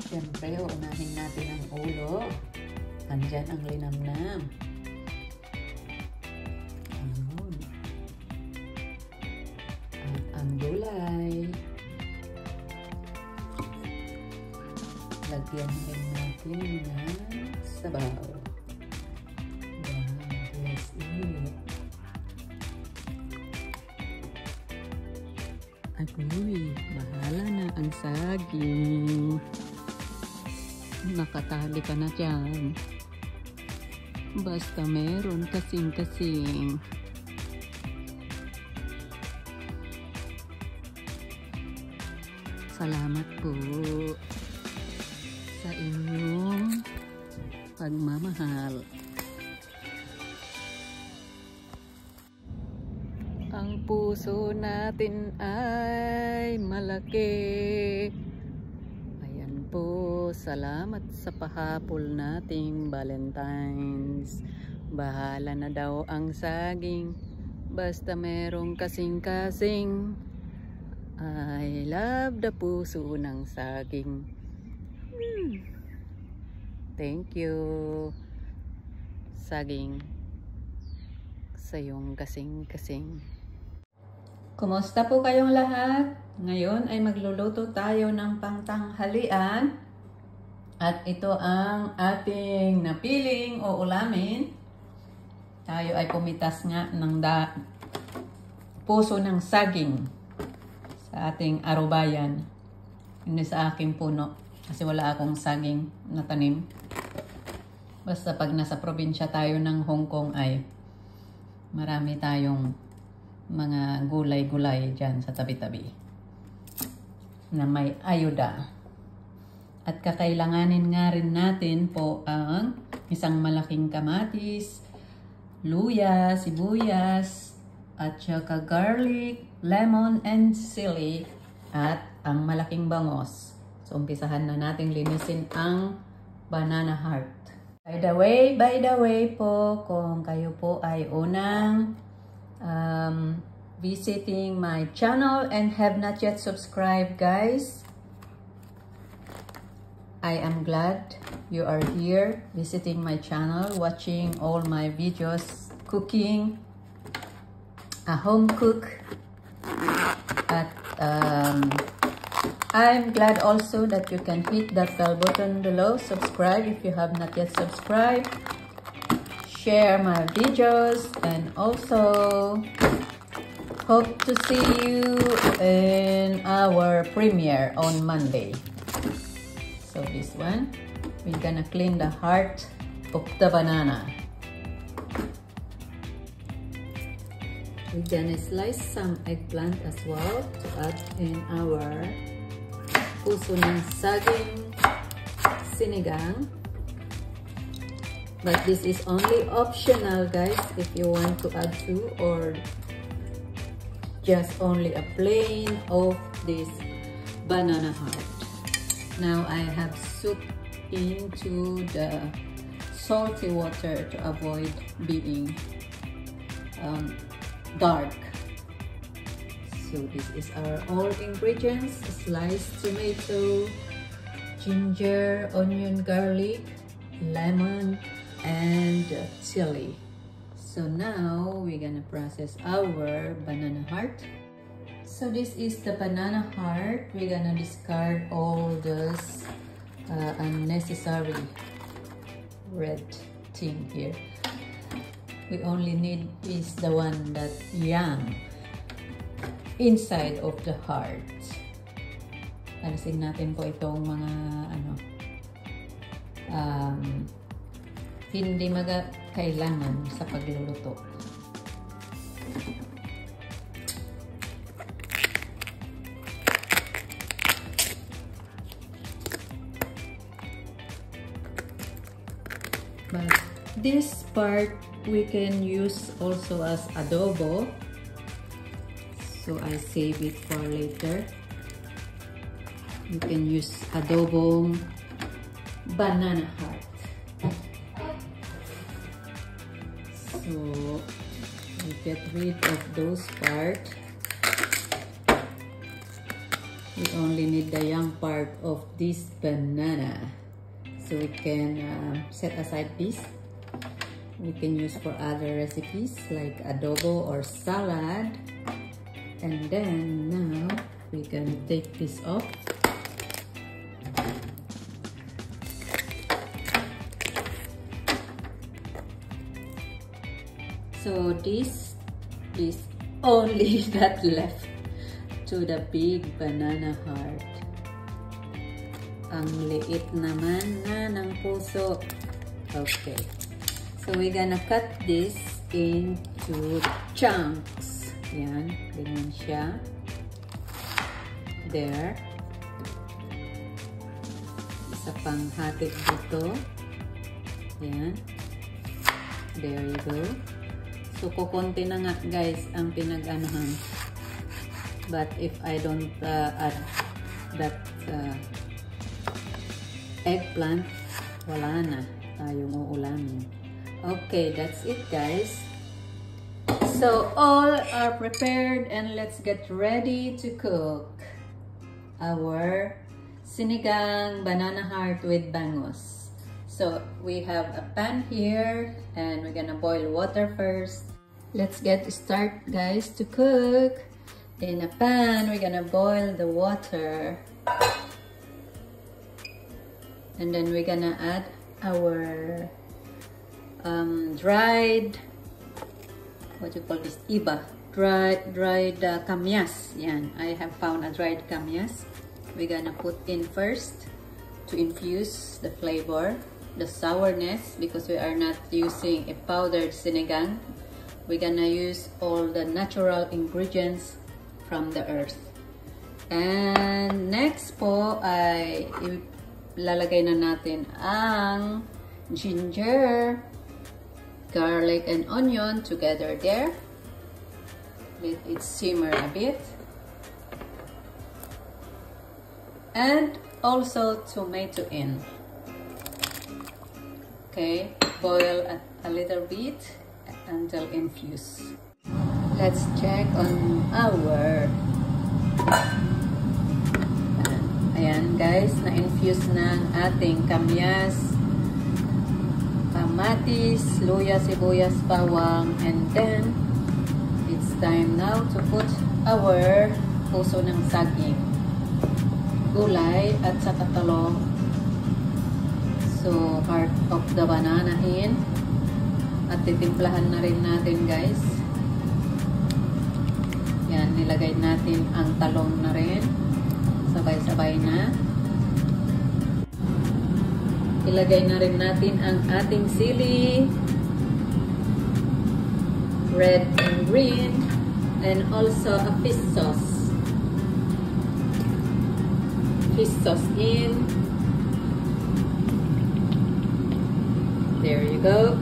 Siyempre, unahin natin ang ulo. Andyan ang linamnam. Ayun. At ang gulay. Lagyan din natin ng sabaw. Wow, let's eat. Agoy, bahala na ang saging. Nakatali ka na dyan. Basta meron kasing-kasing. Salamat po sa inyong pagmamahal. Ang puso natin ay malaki. Ayan po, salamat sa pahapol nating Valentine's. Bahala na daw ang saging, basta merong kasing-kasing. I love the puso ng saging. Thank you, saging, sa iyong kasing-kasing. Kumusta po kayong lahat? Ngayon ay magluluto tayo ng pangtanghalian. At ito ang ating napiling o ulamin. Tayo ay pumitas nga ng puso ng saging sa ating arubayan. Hindi sa aking puno. Kasi wala akong saging na tanim. Basta pag nasa probinsya tayo ng Hong Kong ay marami tayong mga gulay-gulay dyan sa tabi-tabi na may ayuda. At kakailanganin nga rin natin po ang isang malaking kamatis, luya, sibuyas, at saka garlic, lemon, and sili, at ang malaking bangos. So, umpisahan na natin linisin ang banana heart. By the way po, kung kayo po ay unang visiting my channel and have not yet subscribed, guys, I am glad you are here visiting my channel, watching all my videos, cooking, a home cook, at I'm glad also that you can hit that bell button below, subscribe if you have not yet subscribed, share my videos, and also hope to see you in our premiere on Monday. So this one, we're gonna clean the heart of the banana. We're gonna slice some eggplant as well to add in our puso ng saging sinigang. But this is only optional, guys, if you want to add to, or just only a plain of this banana heart. Now I have soaked into the salty water to avoid being dark. So this is our all ingredients: sliced tomato, ginger, onion, garlic, lemon, and chili. So now we're gonna process our banana heart. So this is the banana heart. We're gonna discard all this unnecessary red thing here. We only need is the one that young inside of the heart. Alisin natin po itong mga hindi kailangan sa pagluluto. But this part we can use also as adobo. So I save it for later. You can use adobong banana heart. So we get rid of those parts. We only need the young part of this banana. So we can set aside this. We can use for other recipes like adobo or salad. And then now we can take this off. So this is only that left to the big banana heart. Ang liit naman na ng puso. Okay. So we're gonna cut this into chunks. Yan. Ganyan siya. There. Isa pang hatid dito. Yan. There you go. So, kukunti na nga guys ang pinag-anuhan. But if I don't add that eggplant, wala na tayong uulamin. Okay, that's it guys. So, all are prepared and let's get ready to cook our sinigang banana heart with bangos. So, we have a pan here and we're gonna boil water first. Let's get started guys to cook. In a pan, we're gonna boil the water. And then we're gonna add our dried, what do you call this? Iba. Dried kamyas. Yan. I have found a dried kamyas. We're gonna put in first to infuse the flavor, the sourness, because we are not using a powdered sinigang. We're gonna use all the natural ingredients from the earth. And next po ay ilalagay na natin ang ginger, garlic, and onion together there. Let it simmer a bit. And also tomato in. Okay, boil a little bit until infused. Let's check on our, ayan guys, na-infuse na ang ating kamyas, kamatis, luya, sibuyas, bawang, and then it's time now to put our puso ng saging, gulay at saka talong. So part of the banana in, at titimplahan na rin natin guys. Yan, nilagay natin ang talong na rin. Sabay-sabay na. Ilagay na rin natin ang ating sili, red and green, and also a fish sauce. Fish sauce in. There you go.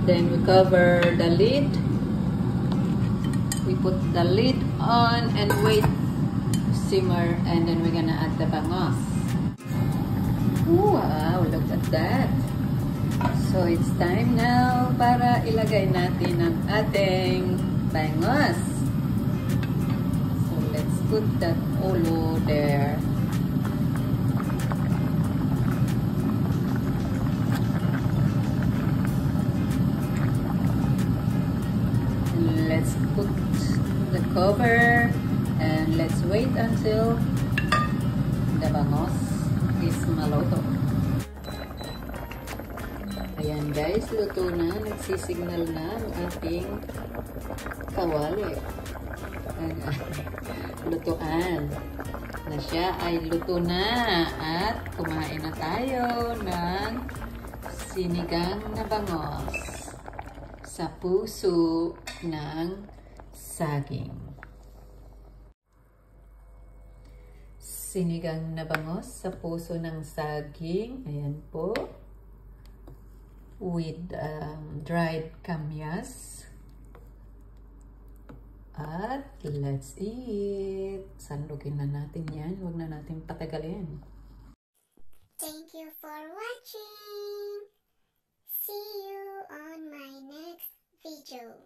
Then we cover the lid. We put the lid on and wait to simmer, and then we're gonna add the bangos. Wow, look at that. So it's time now para ilagay natin ang ating bangos. So let's put that ulo there. Let's put the cover and let's wait until the bangos is maluto. Ayan guys, luto na. Nagsisignal na ang ating kawali. Ang lutuan. Na siya ay luto na at kumain na tayo ng sinigang na bangos sa puso ng saging. Sinigang na bangos sa puso ng saging. Ayan po. With dried kamyas. At let's eat. Sandukin na natin yan. Huwag na natin patagalin. Thank you for watching. See you on my next video.